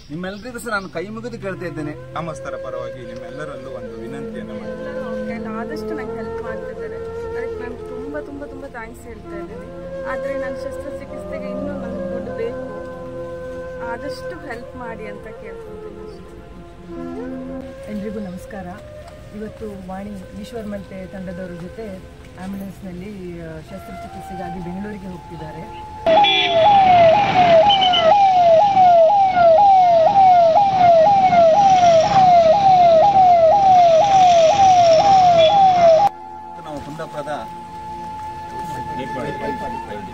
ನಿಮ್ಮೆಲ್ಲರಿಗೂ ಸಹ ನಾನು ಕೈ ಮುಗಿದು ಕೇಳ್ತಾ ಇದ್ದೇನೆ. ಗ್ರಾಮಸ್ಥರ ಪರವಾಗಿ ನಿಮ್ಮೆಲ್ಲರಲ್ಲೂ ಒಂದು ವಿನಂತಿಯನ್ನು ಮಾಡ್ತೀನಿ. ಆದಷ್ಟು ನಂಗೆ ಹೆಲ್ಪ್ ಮಾಡ್ತಿದ್ದಾರೆ. ಅದಕ್ಕೆ ನಾನು ತುಂಬ ತುಂಬ ತುಂಬ ಥ್ಯಾಂಕ್ಸ್ ಹೇಳ್ತಾ ಇದ್ದೀನಿ. ಆದರೆ ನನ್ನ ಶಸ್ತ್ರಚಿಕಿತ್ಸೆಗೆ ಇನ್ನೂ ನನಗೆ ದುಡ್ಡು ಬೇಕು, ಆದಷ್ಟು ಹೆಲ್ಪ್ ಮಾಡಿ ಅಂತ ಕೇಳ್ಕೊತೀನಿ ಅಷ್ಟೇ. ಎಲ್ರಿಗೂ ನಮಸ್ಕಾರ. ಇವತ್ತು ವಾಣಿ ಈಶ್ವರ್ ಮಲ್ಪೆ ತಂಡದವರ ಜೊತೆ ಆ್ಯಂಬುಲೆನ್ಸ್ನಲ್ಲಿ ಶಸ್ತ್ರಚಿಕಿತ್ಸೆಗಾಗಿ ಬೆಂಗಳೂರಿಗೆ ಹೋಗ್ತಿದ್ದಾರೆ. ನಾವು ಕುಂದಾಪುರದ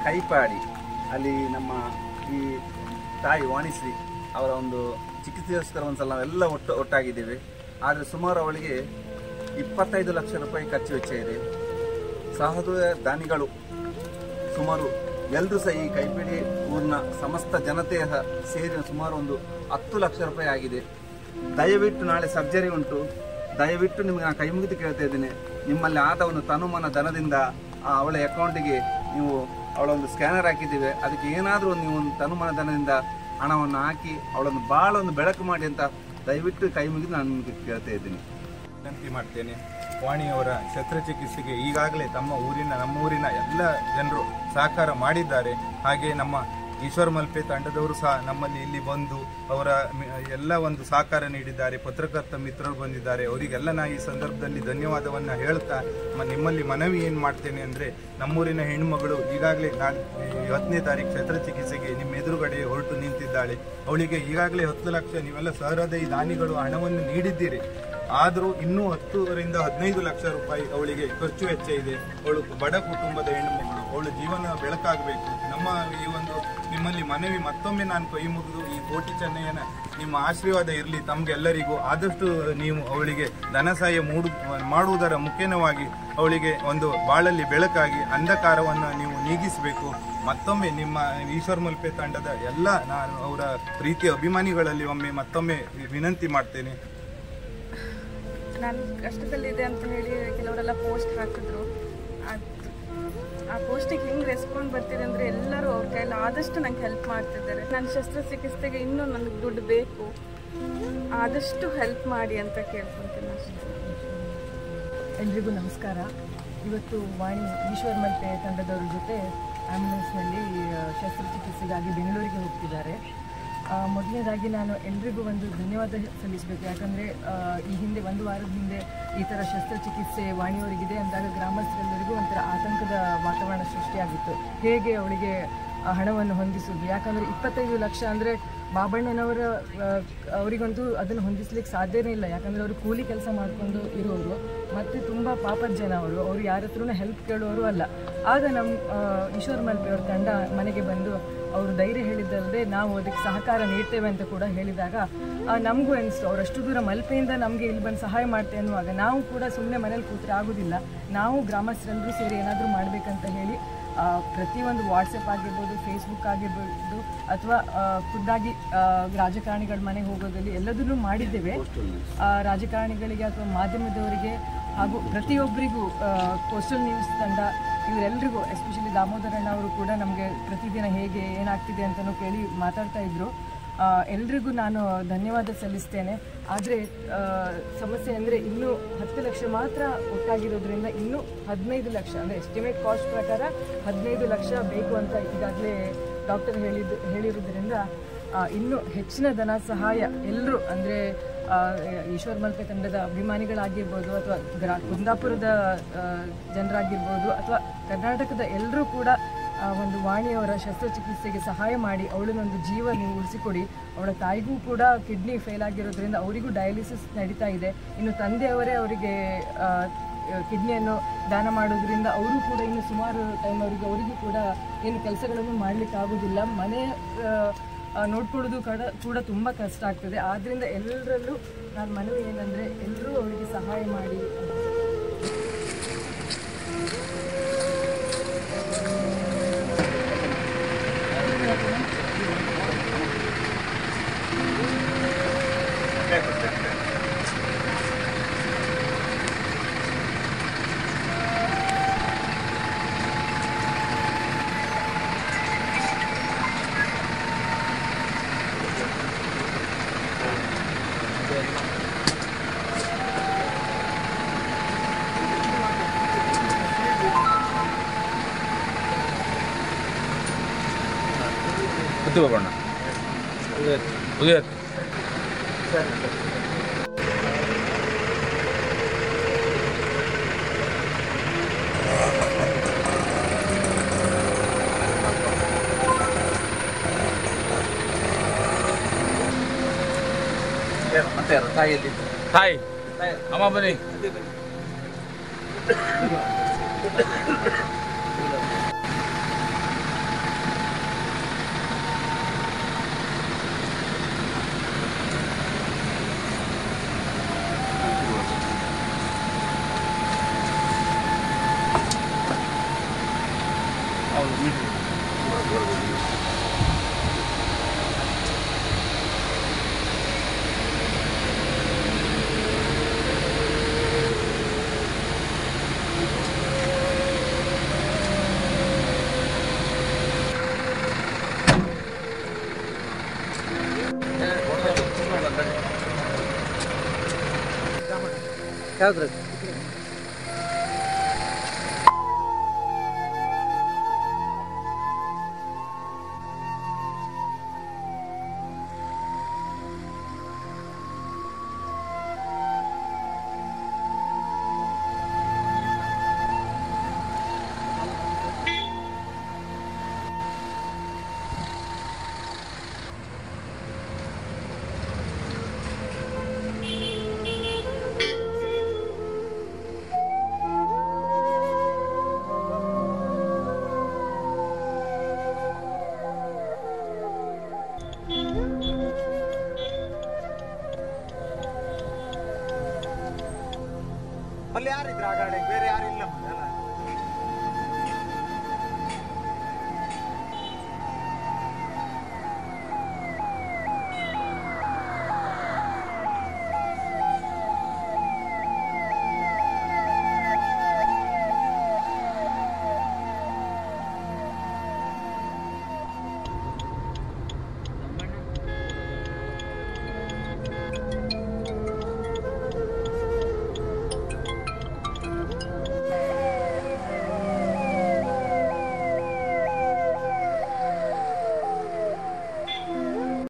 ಕೈಪಾಡಿ ಅಲ್ಲಿ ನಮ್ಮ ಈ ತಾಯಿ ವಾಣಿಶ್ರೀ ಅವರ ಒಂದು ಚಿಕಿತ್ಸೆಗೋಸ್ಕರ ಒಂದ್ಸಲ ನಾವೆಲ್ಲ ಒಟ್ಟಾಗಿದ್ದೇವೆ. ಆದರೆ ಸುಮಾರು ಅವಳಿಗೆ 25 ಲಕ್ಷ ರೂಪಾಯಿ ಖರ್ಚು ವೆಚ್ಚ ಇದೆ. ಸಹೃದಯ ದಾನಿಗಳು ಸುಮಾರು ಎಲ್ಲರೂ ಸಹ ಈ ಕೈಪಿಡಿ ಊರಿನ ಸಮಸ್ತ ಜನತೆಯ ಸೇರಿ ಸುಮಾರು ಒಂದು 10 ಲಕ್ಷ ರೂಪಾಯಿ ಆಗಿದೆ. ದಯವಿಟ್ಟು ನಾಳೆ ಸರ್ಜರಿ ಉಂಟು, ದಯವಿಟ್ಟು ನಿಮಗೆ ನಾನು ಕೈ ಮುಗಿದು ಕೇಳ್ತಾ ಇದ್ದೇನೆ. ನಿಮ್ಮಲ್ಲಿ ಆದ ಒಂದು ತನುಮನ ಧನದಿಂದ ಅವಳ ಅಕೌಂಟಿಗೆ ನೀವು ಅವಳ ಒಂದು ಸ್ಕ್ಯಾನರ್ ಹಾಕಿದ್ದೀವಿ, ಅದಕ್ಕೆ ಏನಾದರೂ ನೀವು ಒಂದು ತನುಮನ ಧನದಿಂದ ಹಣವನ್ನು ಹಾಕಿ ಅವಳನ್ನು ಭಾಳ ಒಂದು ಬೆಳಕು ಮಾಡಿ ಅಂತ ದಯವಿಟ್ಟು ಕೈ ಮುಗಿದು ನಾನು ನಿಮಗೆ ಕೇಳ್ತಾ ಇದ್ದೀನಿ, ವಿನಂತಿ ಮಾಡ್ತೇನೆ. ವಾಣಿಯವರ ಶಸ್ತ್ರಚಿಕಿತ್ಸೆಗೆ ಈಗಾಗಲೇ ನಮ್ಮ ಊರಿನ ಎಲ್ಲ ಜನರು ಸಹಕಾರ ಮಾಡಿದ್ದಾರೆ. ಹಾಗೆ ನಮ್ಮ ಈಶ್ವರ್ ಮಲ್ಪೆ ತಂಡದವರು ಸಹ ನಮ್ಮಲ್ಲಿ ಇಲ್ಲಿ ಬಂದು ಅವರ ಎಲ್ಲ ಒಂದು ಸಹಕಾರ ನೀಡಿದ್ದಾರೆ. ಪತ್ರಕರ್ತ ಮಿತ್ರರು ಬಂದಿದ್ದಾರೆ, ಅವರಿಗೆಲ್ಲ ನಾ ಈ ಸಂದರ್ಭದಲ್ಲಿ ಧನ್ಯವಾದವನ್ನು ಹೇಳ್ತಾ ನಿಮ್ಮಲ್ಲಿ ಮನವಿ ಏನು ಮಾಡ್ತೇನೆ ಅಂದರೆ, ನಮ್ಮೂರಿನ ಹೆಣ್ಣುಮಗಳು ಈಗಾಗಲೇ 10ನೇ ತಾರೀಕು ಶಸ್ತ್ರಚಿಕಿತ್ಸೆಗೆ ನಿಮ್ಮ ಎದುರುಗಡೆ ಹೊರಟು ನಿಂತಿದ್ದಾಳೆ. ಅವಳಿಗೆ ಈಗಾಗಲೇ 10 ಲಕ್ಷ ನೀವೆಲ್ಲ ಸಹೃದಯ ದಾನಿಗಳು ಹಣವನ್ನು ನೀಡಿದ್ದೀರಿ. ಆದರೂ ಇನ್ನೂ 10ರಿಂದ 15 ಲಕ್ಷ ರೂಪಾಯಿ ಅವಳಿಗೆ ಖರ್ಚು ವೆಚ್ಚ ಇದೆ. ಅವಳು ಬಡ ಕುಟುಂಬದ ಹೆಣ್ಣುಮಗಳು, ಅವಳು ಜೀವನ ಬೆಳಕಾಗಬೇಕು. ನಮ್ಮ ಈ ಒಂದು ನಿಮ್ಮಲ್ಲಿ ಮನವಿ ಮತ್ತೊಮ್ಮೆ ನಾನು ಕೈ ಮುಗಿದು ಈ ಕೋಟಿ ಚೆನ್ನಯ್ಯನ ನಿಮ್ಮ ಆಶೀರ್ವಾದ ಇರಲಿ ತಮಗೆಲ್ಲರಿಗೂ. ಆದಷ್ಟು ನೀವು ಅವಳಿಗೆ ಧನ ಸಹಾಯ ಮಾಡುವುದರ ಮುಖೇನವಾಗಿ ಅವಳಿಗೆ ಒಂದು ಬಾಳಲ್ಲಿ ಬೆಳಕಾಗಿ ಅಂಧಕಾರವನ್ನು ನೀವು ನೀಗಿಸಬೇಕು. ಮತ್ತೊಮ್ಮೆ ನಿಮ್ಮ ಈಶ್ವರ್ ಮಲ್ಪೆ ತಂಡದ ಎಲ್ಲ ನಾನು ಅವರ ಪ್ರೀತಿಯ ಅಭಿಮಾನಿಗಳಲ್ಲಿ ಒಮ್ಮೆ ಮತ್ತೊಮ್ಮೆ ವಿನಂತಿ ಮಾಡ್ತೇನೆ. ನಾನು ಕಷ್ಟದಲ್ಲಿದೆ ಅಂತ ಹೇಳಿ ಕೆಲವರೆಲ್ಲ ಪೋಸ್ಟ್ ಹಾಕಿದ್ರು. ಆ ಪೋಸ್ಟಿಗೆ ಹೆಂಗೆ ರೆಸ್ಪಾಂಡ್ ಬರ್ತಿದೆ ಅಂದರೆ ಎಲ್ಲರೂ ಅವ್ರ ಕೈಯಲ್ಲಿ ಆದಷ್ಟು ನಂಗೆ ಹೆಲ್ಪ್ ಮಾಡ್ತಿದ್ದಾರೆ. ನನ್ನ ಶಸ್ತ್ರಚಿಕಿತ್ಸೆಗೆ ಇನ್ನೂ ನನಗೆ ದುಡ್ಡು ಬೇಕು, ಆದಷ್ಟು ಹೆಲ್ಪ್ ಮಾಡಿ ಅಂತ ಕೇಳ್ಕೊತೀನಿ ಅಷ್ಟೇ. ಎಲ್ರಿಗೂ ನಮಸ್ಕಾರ. ಇವತ್ತು ವಾಣಿ ಈಶ್ವರ್ ಮಲ್ಪೆ ತಂಡದವರ ಜೊತೆ ಆ್ಯಂಬುಲೆನ್ಸ್ನಲ್ಲಿ ಶಸ್ತ್ರಚಿಕಿತ್ಸೆಗಾಗಿ ಬೆಂಗಳೂರಿಗೆ ಹೋಗ್ತಿದ್ದಾರೆ. ಮೊದಲನೇದಾಗಿ ನಾನು ಎಲ್ರಿಗೂ ಒಂದು ಧನ್ಯವಾದ ಸಲ್ಲಿಸಬೇಕು. ಯಾಕಂದರೆ ಈ ಹಿಂದೆ 1 ವಾರದ ಹಿಂದೆ ಈ ಥರ ಶಸ್ತ್ರಚಿಕಿತ್ಸೆ ವಾಣಿಯವರಿಗಿದೆ ಅಂದಾಗ ಗ್ರಾಮಸ್ಥರೆಲ್ಲರಿಗೂ ಒಂಥರ ಆತಂಕದ ವಾತಾವರಣ ಸೃಷ್ಟಿಯಾಗಿತ್ತು. ಹೇಗೆ ಅವಳಿಗೆ ಹಣವನ್ನು ಹೊಂದಿಸೋದು, ಯಾಕಂದರೆ 25 ಲಕ್ಷ ಅಂದರೆ ಬಾಬಣ್ಣನವರ ಅವರಿಗಂತೂ ಅದನ್ನು ಹೊಂದಿಸ್ಲಿಕ್ಕೆ ಸಾಧ್ಯನೇ ಇಲ್ಲ. ಯಾಕಂದರೆ ಅವರು ಕೂಲಿ ಕೆಲಸ ಮಾಡಿಕೊಂಡು ಇರೋರು ಮತ್ತು ತುಂಬ ಪಾಪದ ಜನ ಅವರು ಯಾರ ಹತ್ರನೂ ಹೆಲ್ಪ್ ಕೇಳೋರು ಅಲ್ಲ. ಆಗ ನಮ್ಮ ಈಶ್ವರ್ ಮಲ್ಪೆ ಅವ್ರ ತಂಡ ಮನೆಗೆ ಬಂದು ಅವರು ಧೈರ್ಯ ಹೇಳಿದ್ದಲ್ಲದೆ ನಾವು ಅದಕ್ಕೆ ಸಹಕಾರ ನೀಡ್ತೇವೆ ಅಂತ ಕೂಡ ಹೇಳಿದಾಗ ನಮಗೂ ಅನಿಸ್ತು, ಅವರಷ್ಟು ದೂರ ಮಲ್ಪೆಯಿಂದ ನಮಗೆ ಇಲ್ಲಿ ಬಂದು ಸಹಾಯ ಮಾಡ್ತೇವೆ ಅನ್ನುವಾಗ ನಾವು ಕೂಡ ಸುಮ್ಮನೆ ಮನೇಲಿ ಕೂತ್ರೆ ಆಗೋದಿಲ್ಲ, ನಾವು ಗ್ರಾಮಸ್ಥರೆಲ್ಲರೂ ಸೇರಿ ಏನಾದರೂ ಮಾಡಬೇಕಂತ ಹೇಳಿ ಪ್ರತಿಯೊಂದು ವಾಟ್ಸಪ್ ಆಗಿರ್ಬೋದು, ಫೇಸ್ಬುಕ್ ಆಗಿರ್ಬೋದು, ಅಥವಾ ಖುದ್ದಾಗಿ ರಾಜಕಾರಣಿಗಳ ಮನೆಗೆ ಹೋಗೋದಲ್ಲಿ ಎಲ್ಲದನ್ನೂ ಮಾಡಿದ್ದೇವೆ. ರಾಜಕಾರಣಿಗಳಿಗೆ ಅಥವಾ ಮಾಧ್ಯಮದವರಿಗೆ ಹಾಗೂ ಪ್ರತಿಯೊಬ್ಬರಿಗೂ ಕೋಸ್ಟಲ್ ನ್ಯೂಸ್ ತಂಡ ಇವರೆಲ್ಲರಿಗೂ, ಎಸ್ಪೆಷಲಿ ದಾಮೋದರಣ್ಣ ಅವರು ಕೂಡ ನಮಗೆ ಪ್ರತಿದಿನ ಹೇಗೆ ಏನಾಗ್ತಿದೆ ಅಂತಲೂ ಕೇಳಿ ಮಾತಾಡ್ತಾ ಇದ್ರು. ಎಲ್ರಿಗೂ ನಾನು ಧನ್ಯವಾದ ಸಲ್ಲಿಸ್ತೇನೆ. ಆದರೆ ಸಮಸ್ಯೆ ಅಂದರೆ ಇನ್ನೂ 10 ಲಕ್ಷ ಮಾತ್ರ ಒಟ್ಟಾಗಿರೋದ್ರಿಂದ ಇನ್ನೂ 15 ಲಕ್ಷ ಅಂದರೆ ಎಸ್ಟಿಮೇಟ್ ಕಾಸ್ಟ್ ಪ್ರಕಾರ 15 ಲಕ್ಷ ಬೇಕು ಅಂತ ಈಗಾಗಲೇ ಡಾಕ್ಟರ್ ಹೇಳಿರೋದ್ರಿಂದ ಇನ್ನೂ ಹೆಚ್ಚಿನ ಧನ ಸಹಾಯ ಎಲ್ಲರೂ ಅಂದರೆ ಈಶ್ವರ್ ಮಲ್ಪೆ ತಂಡದ ಅಭಿಮಾನಿಗಳಾಗಿರ್ಬೋದು, ಅಥವಾ ಕುಂದಾಪುರದ ಜನರಾಗಿರ್ಬೋದು, ಅಥವಾ ಕರ್ನಾಟಕದ ಎಲ್ಲರೂ ಕೂಡ ಒಂದು ವಾಣಿಯವರ ಶಸ್ತ್ರಚಿಕಿತ್ಸೆಗೆ ಸಹಾಯ ಮಾಡಿ ಅವಳನ್ನೊಂದು ಜೀವ ನೀವು ಉಳಿಸಿಕೊಡಿ. ಅವಳ ತಾಯಿಗೂ ಕೂಡ ಕಿಡ್ನಿ ಫೇಲ್ ಆಗಿರೋದ್ರಿಂದ ಅವರಿಗೂ ಡಯಾಲಿಸಿಸ್ ನಡೀತಾ ಇದೆ. ಇನ್ನು ತಂದೆಯವರೇ ಅವರಿಗೆ ಕಿಡ್ನಿಯನ್ನು ದಾನ ಮಾಡೋದ್ರಿಂದ ಅವರು ಕೂಡ ಇನ್ನು ಸುಮಾರು ಟೈಮ್ ಅವರಿಗೂ ಕೂಡ ಏನು ಕೆಲಸಗಳನ್ನು ಮಾಡಲಿಕ್ಕೆ ಆಗೋದಿಲ್ಲ. ಮನೆ ನೋಡ್ಕೊಳ್ಳೋದು ಕೂಡ ತುಂಬ ಕಷ್ಟ ಆಗ್ತದೆ. ಆದ್ದರಿಂದ ಎಲ್ಲರಲ್ಲೂ ನಾನು ಮನವಿ ಏನಂದರೆ ಎಲ್ಲರೂ ಅವರಿಗೆ ಸಹಾಯ ಮಾಡಿ. ಹತ್ತಿ ಹೋಗೋಣ. ಉದಯತ್ ಮತ್ತೆ ಯಾರು ತಾಯಿಯಲ್ಲಿ ತಾಯಿ ಅಮ್ಮ ಬನ್ನಿ. ಯಾವ್ದು ಅಲ್ಲಿ ಯಾರಿದ್ರು ಆ ಗಾಡಿ ಬೇರೆ ಯಾರು ಇಲ್ಲ